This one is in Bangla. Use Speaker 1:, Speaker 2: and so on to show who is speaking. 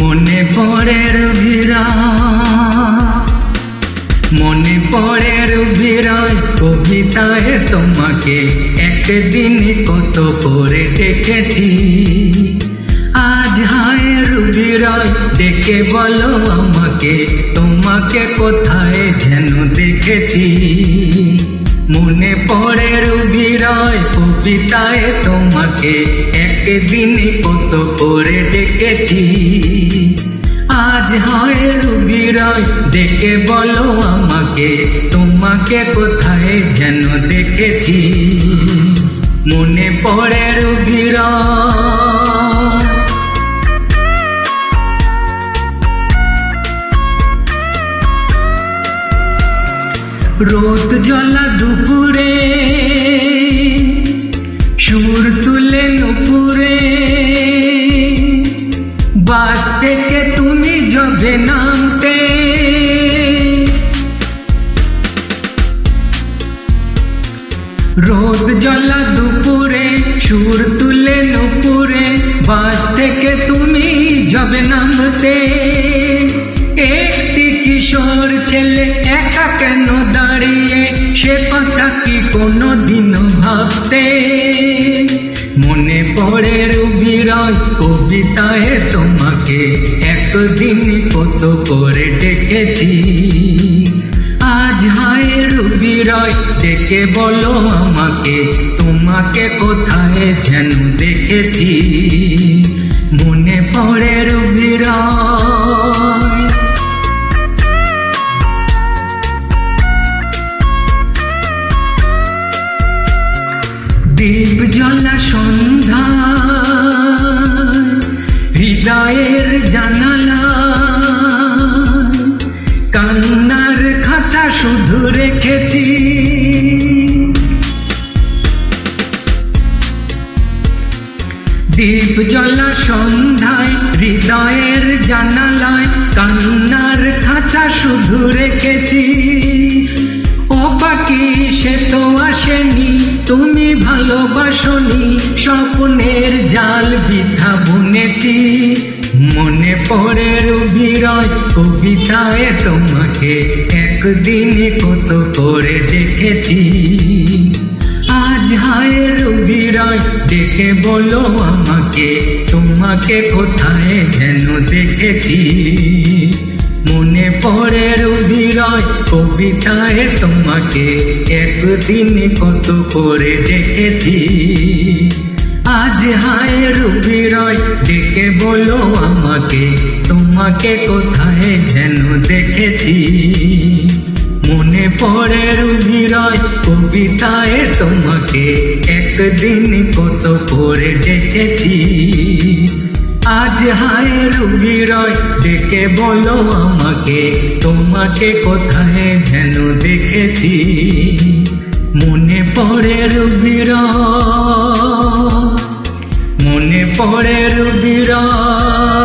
Speaker 1: মনে পড়ে রুবিরা, মনে পড়ে রুবিরায় কবিতায় তোমাকে একদিন কত করে ডেকেছি। আজ হায় রুবিরায় ডেকে বলো আমাকে, তোমাকে কোথায় যেন দেখেছি। মনে পড়ে রুবিরায় কবিতায় তোমাকে একদিন কত করে ডেকেছি। আজ হয় রুবিরায় ডেকে বলো আমাকে, তোমাকে কোথায় যেন দেখেছি। মনে পড়ে রুবিরায়, রোদ জ্বলা দুপুরে সুর তুলে নুপুরে, বাস থেকে তুমি যবে নামতে, রোদ জ্বলা দুপুরে সুর তুলে নুপুরে, বাস থেকে তুমি যবে নামতে। একটি কিশোর ছেলে একা কেন দাঁড়িয়ে, সে কথা কি কোনোদিনও ভাবতে। মনে পড়ে রুবিরায় কবিতায় তোমাকে একদিন কত করে ডেকেছি। আজ হায় রুবিরায় ডেকে বলো আমাকে, তোমাকে কোথায় যেন দেখেছি। মনে পড়ে রুবিরায়, দীপ জ্বলা সন্ধ্যা হৃদয়ের জানালা, কান্নার খাঁচা শুধু রেখেছি। দীপ জ্বলা সন্ধ্যায় হৃদয়ের জানালায়, কান্নার খাঁচা শুধু রেখেছি। ও পাখি সে তো আসেনি, তুমি ভালোবাসনি, স্বপ্নের জাল বৃথা বুনেছি। মনে পড়ে রুবিরায় কবিতায় তোমাকে একদিন কত করে দেখেছি। আজ হায় রুবিরায় ডেকে বলো আমাকে, তোমাকে কোথায় যেন দেখেছি। মনে পড়ে রুবিরায় কবিতায় তোমাকে একদিন কত করে ডেকেছি। আজ হায় রুবিরায় ডেকে বলো আমাকে, তোমাকে কোথায় যেন দেখেছি। মনে পড়ে রুবিরায় কবিতায় তোমাকে একদিন কত করে ডেকেছি। আজ হায় রুবিরায় ডেকে বলো আমাকে, তোমাকে কোথায় যেন দেখেছি। মনে পড়ে রুবিরায়, মনে পড়ে রুবিরায়।